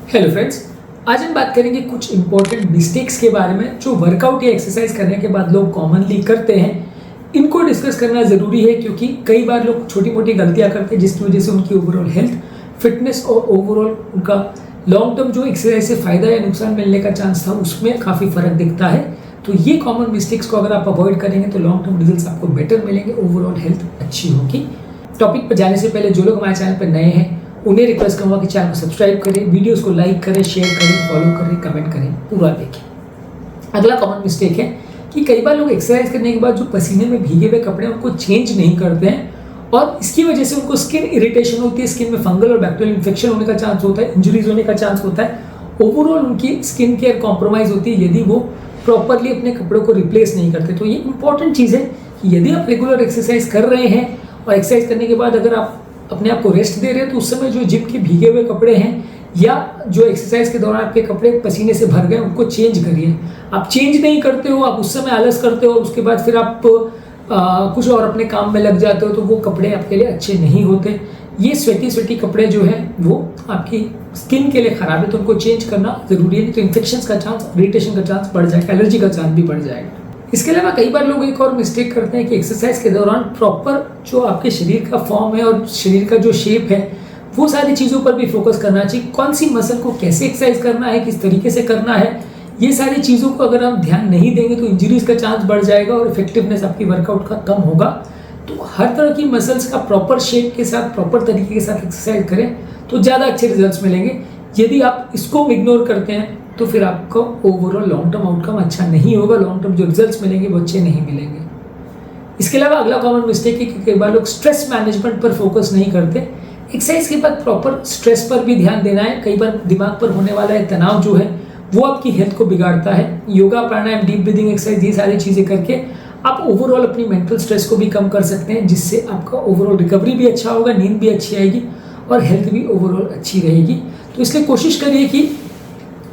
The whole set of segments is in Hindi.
हेलो फ्रेंड्स, आज हम बात करेंगे कुछ इंपॉर्टेंट मिस्टेक्स के बारे में जो वर्कआउट या एक्सरसाइज करने के बाद लोग कॉमनली करते हैं। इनको डिस्कस करना ज़रूरी है क्योंकि कई बार लोग छोटी मोटी गलतियां करते हैं जिसकी वजह से उनकी ओवरऑल हेल्थ, फिटनेस और ओवरऑल उनका लॉन्ग टर्म जो एक्सरसाइज से फ़ायदा या नुकसान मिलने का चांस था उसमें काफ़ी फ़र्क दिखता है। तो ये कॉमन मिस्टेक्स को अगर आप अवॉइड करेंगे तो लॉन्ग टर्म रिजल्ट आपको बेटर मिलेंगे, ओवरऑल हेल्थ अच्छी होगी। टॉपिक पर जाने से पहले जो लोग हमारे चैनल पर नए हैं उन्हें रिक्वेस्ट करूँगा कि चैनल को सब्सक्राइब करें, वीडियोस को लाइक करें, शेयर करें, फॉलो करें, कमेंट करें, पूरा देखें। अगला कॉमन मिस्टेक है कि कई बार लोग एक्सरसाइज करने के बाद जो पसीने में भीगे हुए कपड़े उनको चेंज नहीं करते हैं और इसकी वजह से उनको स्किन इरिटेशन होती है, स्किन में फंगल और बैक्टीरियल इन्फेक्शन होने का चांस होता है, इंजरीज होने का चांस होता है, ओवरऑल उनकी स्किन केयर कॉम्प्रोमाइज होती है यदि वो प्रॉपरली अपने कपड़ों को रिप्लेस नहीं करते। तो ये इंपॉर्टेंट चीज़ है कि यदि आप रेगुलर एक्सरसाइज कर रहे हैं और एक्सरसाइज करने के बाद अगर आप अपने आप को रेस्ट दे रहे हैं तो उस समय जो जिम के भीगे हुए कपड़े हैं या जो एक्सरसाइज के दौरान आपके कपड़े पसीने से भर गए उनको चेंज करिए। आप चेंज नहीं करते हो, आप उस समय आलस करते हो और उसके बाद फिर आप कुछ और अपने काम में लग जाते हो तो वो कपड़े आपके लिए अच्छे नहीं होते। ये स्वेटी कपड़े जो है वो आपकी स्किन के लिए खराब है तो उनको चेंज करना जरूरी है, नहीं तो इन्फेक्शन का चांस, इरिटेशन का चांस बढ़ जाएगा, एलर्जी का चांस भी बढ़ जाएगा। इसके अलावा कई बार लोग एक और मिस्टेक करते हैं कि एक्सरसाइज के दौरान प्रॉपर जो आपके शरीर का फॉर्म है और शरीर का जो शेप है वो सारी चीज़ों पर भी फोकस करना चाहिए। कौन सी मसल को कैसे एक्सरसाइज करना है, किस तरीके से करना है, ये सारी चीज़ों को अगर आप ध्यान नहीं देंगे तो इंजरीज का चांस बढ़ जाएगा और इफेक्टिवनेस आपकी वर्कआउट का कम होगा। तो हर तरह की मसल्स का प्रॉपर शेप के साथ, प्रॉपर तरीके के साथ एक्सरसाइज करें तो ज़्यादा अच्छे रिजल्ट्स मिलेंगे। यदि आप इसको इग्नोर करते हैं तो फिर आपको ओवरऑल लॉन्ग टर्म आउटकम अच्छा नहीं होगा, लॉन्ग टर्म जो रिजल्ट्स मिलेंगे वो अच्छे नहीं मिलेंगे। इसके अलावा अगला कॉमन मिस्टेक है कि कई बार लोग स्ट्रेस मैनेजमेंट पर फोकस नहीं करते। एक्सरसाइज के बाद प्रॉपर स्ट्रेस पर भी ध्यान देना है। कई बार दिमाग पर होने वाला है तनाव जो है वो आपकी हेल्थ को बिगाड़ता है। योगा, प्राणायाम, डीप ब्रीदिंग एक्सरसाइज, ये सारी चीज़ें करके आप ओवरऑल अपनी मेंटल स्ट्रेस को भी कम कर सकते हैं जिससे आपका ओवरऑल रिकवरी भी अच्छा होगा, नींद भी अच्छी आएगी और हेल्थ भी ओवरऑल अच्छी रहेगी। तो इसलिए कोशिश करिए कि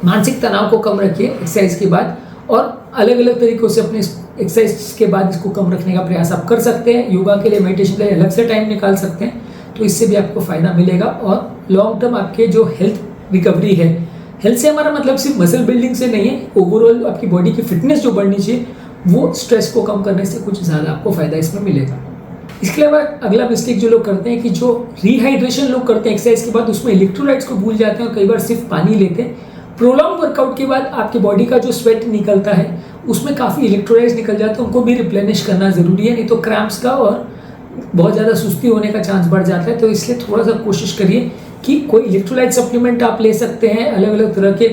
मानसिक तनाव को कम रखिए एक्सरसाइज के बाद और अलग अलग तरीकों से अपने एक्सरसाइज के बाद इसको कम रखने का प्रयास आप कर सकते हैं। योगा के लिए, मेडिटेशन के लिए अलग से टाइम निकाल सकते हैं तो इससे भी आपको फ़ायदा मिलेगा और लॉन्ग टर्म आपके जो हेल्थ रिकवरी है, हेल्थ से हमारा मतलब सिर्फ मसल बिल्डिंग से नहीं है, ओवरऑल आपकी बॉडी की फिटनेस जो बढ़नी चाहिए वो स्ट्रेस को कम करने से कुछ ज़्यादा आपको फ़ायदा इसमें मिलेगा। इसके अलावा अगला मिस्टेक जो लोग करते हैं कि जो रिहाइड्रेशन लोग करते हैं एक्सरसाइज के बाद उसमें इलेक्ट्रोलाइट्स को भूल जाते हैं और कई बार सिर्फ पानी लेते हैं। प्रोलॉन्ग वर्कआउट के बाद आपकी बॉडी का जो स्वेट निकलता है उसमें काफ़ी इलेक्ट्रोलाइट्स निकल जाते हैं, उनको भी रिप्लेनिश करना ज़रूरी है, नहीं तो क्रैम्प्स का और बहुत ज़्यादा सुस्ती होने का चांस बढ़ जाता है। तो इसलिए थोड़ा सा कोशिश करिए कि कोई इलेक्ट्रोलाइट सप्लीमेंट आप ले सकते हैं। अलग अलग तरह के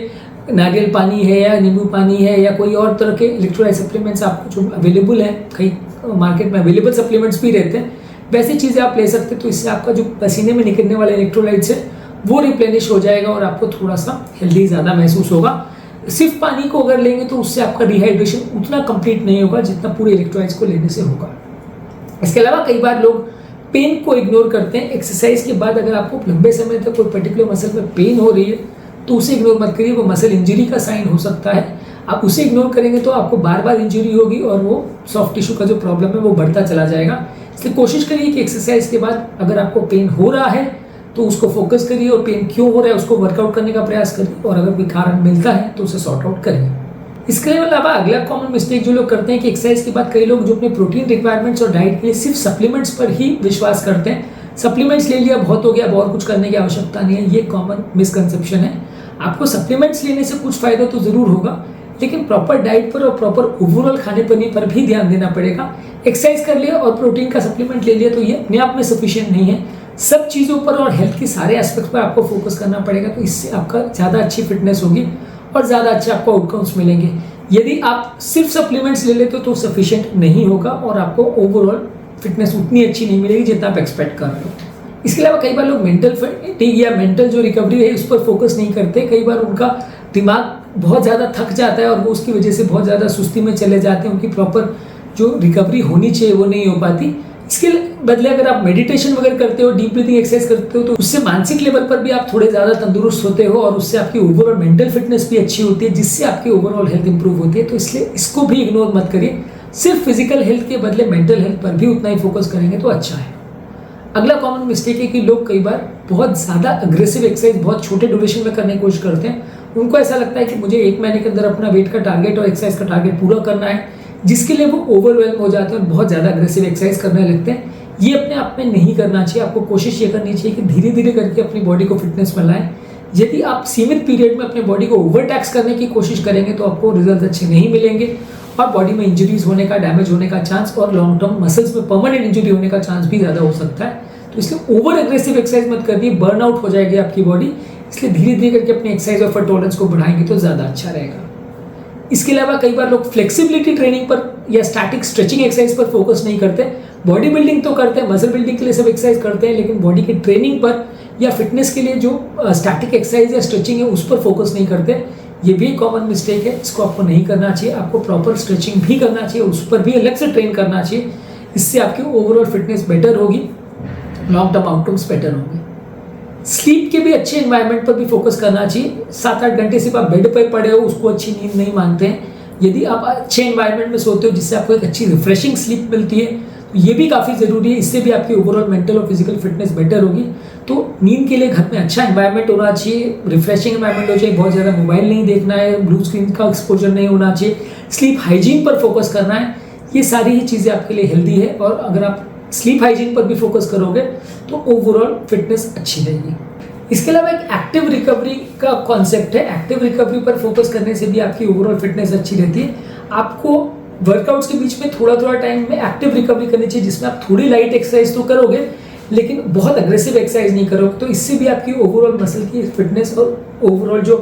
नारियल पानी है या नींबू पानी है या कोई और तरह के इलेक्ट्रोलाइट सप्लीमेंट्स आपको जो अवेलेबल है, कई मार्केट में अवेलेबल सप्लीमेंट्स भी रहते हैं, वैसी चीज़ें आप ले सकते हैं। तो इससे आपका जो पसीने में निकलने वाले इलेक्ट्रोलाइट्स है वो रिप्लेनिश हो जाएगा और आपको थोड़ा सा हेल्दी ज़्यादा महसूस होगा। सिर्फ पानी को अगर लेंगे तो उससे आपका डिहाइड्रेशन उतना कंप्लीट नहीं होगा जितना पूरे इलेक्ट्रोलाइट्स को लेने से होगा। इसके अलावा कई बार लोग पेन को इग्नोर करते हैं। एक्सरसाइज के बाद अगर आपको लंबे समय तक कोई पर्टिकुलर मसल में पेन हो रही है तो उसे इग्नोर मत करिए, वो मसल इंजरी का साइन हो सकता है। आप उसे इग्नोर करेंगे तो आपको बार बार इंजरी होगी और वो सॉफ्ट टिश्यू का जो प्रॉब्लम है वो बढ़ता चला जाएगा। इसलिए कोशिश करिए कि एक्सरसाइज के बाद अगर आपको पेन हो रहा है तो उसको फोकस करिए और पेन क्यों हो रहा है उसको वर्कआउट करने का प्रयास करिए और अगर कोई कारण मिलता है तो उसे सॉर्ट आउट करिए। इसके अलावा अगला कॉमन मिस्टेक जो लोग करते हैं कि एक्सरसाइज के बाद कई लोग जो अपने प्रोटीन रिक्वायरमेंट्स और डाइट के लिए सिर्फ सप्लीमेंट्स पर ही विश्वास करते हैं। सप्लीमेंट्स ले लिया, बहुत हो गया, अब और कुछ करने की आवश्यकता नहीं है। ये कॉमन मिसकंसेप्शन है। आपको सप्लीमेंट्स लेने से कुछ फायदा तो जरूर होगा लेकिन प्रॉपर डाइट पर और प्रॉपर ओवरऑल खाने पीने पर भी ध्यान देना पड़ेगा। एक्सरसाइज कर लिया और प्रोटीन का सप्लीमेंट ले लिया तो ये अपने आप में सफिशिएंट नहीं है। सब चीज़ों पर और हेल्थ के सारे एस्पेक्ट पर आपको फोकस करना पड़ेगा तो इससे आपका ज़्यादा अच्छी फिटनेस होगी और ज़्यादा अच्छे आपको आउटकम्स मिलेंगे। यदि आप सिर्फ सप्लीमेंट्स ले लेते हो तो सफिशिएंट नहीं होगा और आपको ओवरऑल फिटनेस उतनी अच्छी नहीं मिलेगी जितना आप एक्सपेक्ट कर रहे हो। इसके अलावा कई बार लोग मेंटल फटीग या मेंटल जो रिकवरी है उस पर फोकस नहीं करते। कई बार उनका दिमाग बहुत ज़्यादा थक जाता है और वो उसकी वजह से बहुत ज़्यादा सुस्ती में चले जाते हैं, उनकी प्रॉपर जो रिकवरी होनी चाहिए वो नहीं हो पाती। इसके बदले अगर आप मेडिटेशन वगैरह करते हो, डीप ब्रीथिंग एक्सरसाइज करते हो तो उससे मानसिक लेवल पर भी आप थोड़े ज़्यादा तंदुरुस्त होते हो और उससे आपकी ओवरऑल मेंटल फिटनेस भी अच्छी होती है जिससे आपकी ओवरऑल हेल्थ इंप्रूव होती है। तो इसलिए इसको भी इग्नोर मत करिए। सिर्फ फिजिकल हेल्थ के बदले मेंटल हेल्थ पर भी उतना ही फोकस करेंगे तो अच्छा है। अगला कॉमन मिस्टेक है कि लोग कई बार बहुत ज़्यादा अग्रेसिव एक्सरसाइज बहुत छोटे ड्यूरेशन में करने की कोशिश करते हैं। उनको ऐसा लगता है कि मुझे 1 महीने के अंदर अपना वेट का टारगेट और एक्सरसाइज का टारगेट पूरा करना है, जिसके लिए वो ओवरवेल्म हो जाते हैं और बहुत ज़्यादा अग्रेसिव एक्सरसाइज करने लगते हैं। ये अपने आप में नहीं करना चाहिए। आपको कोशिश ये करनी चाहिए कि धीरे धीरे करके अपनी बॉडी को फिटनेस में लाएं। यदि आप सीमित पीरियड में अपने बॉडी को ओवरटैक्स करने की कोशिश करेंगे तो आपको रिजल्ट अच्छे नहीं मिलेंगे और बॉडी में इंजरीज होने का, डैमेज होने का चांस और लॉन्ग टर्म मसल्स में परमानेंट इंजरी होने का चांस भी ज़्यादा हो सकता है। तो इसलिए ओवर एग्रेसिव एक्सरसाइज मत करिए, बर्नआउट हो जाएगी आपकी बॉडी। इसलिए धीरे धीरे करके अपनी एक्सरसाइज और टॉलरेंस को बढ़ाएंगे तो ज़्यादा अच्छा रहेगा। इसके अलावा कई बार लोग फ्लेक्सिबिलिटी ट्रेनिंग पर या स्टैटिक स्ट्रेचिंग एक्सरसाइज पर फोकस नहीं करते। बॉडी बिल्डिंग तो करते हैं, मसल बिल्डिंग के लिए सब एक्सरसाइज करते हैं, लेकिन बॉडी की ट्रेनिंग पर या फिटनेस के लिए जो स्टैटिक एक्सरसाइज या स्ट्रेचिंग है उस पर फोकस नहीं करते। ये भी कॉमन मिस्टेक है, इसको आपको नहीं करना चाहिए। आपको प्रॉपर स्ट्रेचिंग भी करना चाहिए, उस पर भी अलग से ट्रेन करना चाहिए। इससे आपकी ओवरऑल फिटनेस बेटर होगी, लॉन्ग टर्म आउटकम्स बेटर होंगे। स्लीप के भी अच्छे एनवायरनमेंट पर भी फोकस करना चाहिए। 7-8 घंटे सिर्फ आप बेड पर पड़े हो उसको अच्छी नींद नहीं मानते हैं। यदि आप अच्छे एनवायरनमेंट में सोते हो जिससे आपको एक अच्छी रिफ्रेशिंग स्लीप मिलती है तो ये भी काफ़ी ज़रूरी है। इससे भी आपकी ओवरऑल मेंटल और फिजिकल फिटनेस बेटर होगी। तो नींद के लिए घर में अच्छा एनवायरनमेंट होना चाहिए, रिफ्रेशिंग एनवायरनमेंट हो चाहिए, बहुत ज़्यादा मोबाइल नहीं देखना है, ब्लू स्क्रीन का एक्सपोजर नहीं होना चाहिए, स्लीप हाइजीन पर फोकस करना है। ये सारी ही चीज़ें आपके लिए हेल्दी है और अगर आप स्लीप हाइजीन पर भी फोकस करोगे तो ओवरऑल फिटनेस अच्छी रहेगी। इसके अलावा एक एक्टिव रिकवरी का कॉन्सेप्ट है। एक्टिव रिकवरी पर फोकस करने से भी आपकी ओवरऑल फिटनेस अच्छी रहती है। आपको वर्कआउट्स के बीच में थोड़ा थोड़ा टाइम में एक्टिव रिकवरी करनी चाहिए, जिसमें आप थोड़ी लाइट एक्सरसाइज तो करोगे लेकिन बहुत अग्रेसिव एक्सरसाइज नहीं करोगे। तो इससे भी आपकी ओवरऑल मसल की फिटनेस और ओवरऑल जो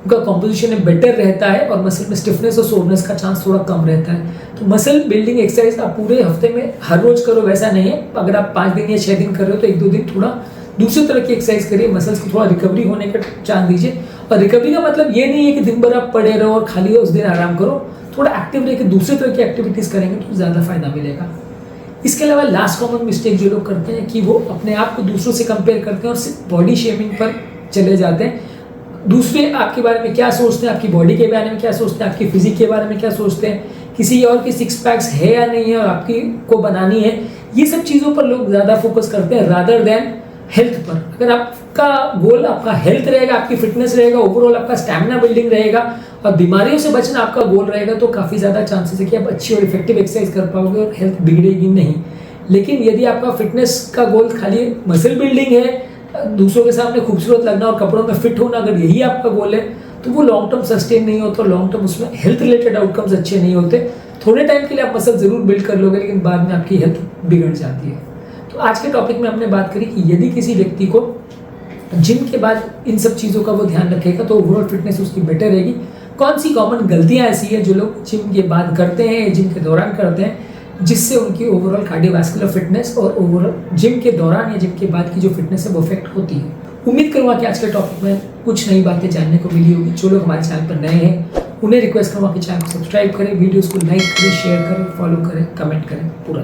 उनका कॉम्पोजिशन है बेटर रहता है और मसल में स्टिफनेस और सोरनेस का चांस थोड़ा कम रहता है। तो मसल बिल्डिंग एक्सरसाइज आप पूरे हफ्ते में हर रोज करो वैसा नहीं है। अगर आप 5 दिन या 6 दिन कर रहे हो तो 1-2 दिन थोड़ा दूसरी तरह की एक्सरसाइज करिए, मसल्स को थोड़ा रिकवरी होने का चांस दीजिए। और रिकवरी का मतलब ये नहीं है कि दिन भर आप पड़े रहो और खाली उस दिन आराम करो। थोड़ा एक्टिव रह के दूसरे तरह की एक्टिविटीज करेंगे तो ज़्यादा फायदा मिलेगा। इसके अलावा लास्ट कॉमन मिस्टेक जो लोग करते हैं कि वो अपने आप को दूसरों से कंपेयर करते हैं और सिर्फ बॉडी शेमिंग पर चले जाते हैं। दूसरे आपके बारे में क्या सोचते हैं, आपकी बॉडी के बारे में क्या सोचते हैं, आपकी फिजिक के बारे में क्या सोचते हैं, किसी और की 6 पैक्स है या नहीं है और आपकी को बनानी है, ये सब चीज़ों पर लोग ज़्यादा फोकस करते हैं रादर देन हेल्थ पर। अगर आपका गोल आपका हेल्थ रहेगा, आपकी फिटनेस रहेगा, ओवरऑल आपका स्टैमिना बिल्डिंग रहेगा और बीमारियों से बचना आपका गोल रहेगा तो काफ़ी ज़्यादा चांसेस है कि आप अच्छी और इफेक्टिव एक्सरसाइज कर पाओगे और हेल्थ बिगड़ेगी नहीं। लेकिन यदि आपका फिटनेस का गोल खाली मसल बिल्डिंग है, दूसरों के सामने खूबसूरत लगना और कपड़ों में फिट होना, अगर यही आपका गोल है तो वो लॉन्ग टर्म सस्टेन नहीं होता और लॉन्ग टर्म उसमें हेल्थ रिलेटेड आउटकम्स अच्छे नहीं होते। थोड़े टाइम के लिए आप मसल जरूर बिल्ड कर लोगे लेकिन बाद में आपकी हेल्थ बिगड़ जाती है। तो आज के टॉपिक में हमने बात करी कि यदि किसी व्यक्ति को जिम के बाद इन सब चीज़ों का वो ध्यान रखेगा तो ओवरऑल फिटनेस उसकी बेटर रहेगी। कौन सी कॉमन गलतियां ऐसी है जो लोग जिम के बाद करते हैं या जिम के दौरान करते हैं जिससे उनकी ओवरऑल कार्डियोवैस्कुलर फिटनेस और ओवरऑल जिम के दौरान या जिम के बाद की जो फिटनेस है वो अफेक्ट होती है। उम्मीद करूँगा कि आज के टॉपिक में कुछ नई बातें जानने को मिली होगी। जो लोग हमारे चैनल पर नए हैं उन्हें रिक्वेस्ट करूँगा कि चैनल को सब्सक्राइब करें, वीडियोज़ को लाइक करें, शेयर करें, फॉलो करें, कमेंट करें, पूरा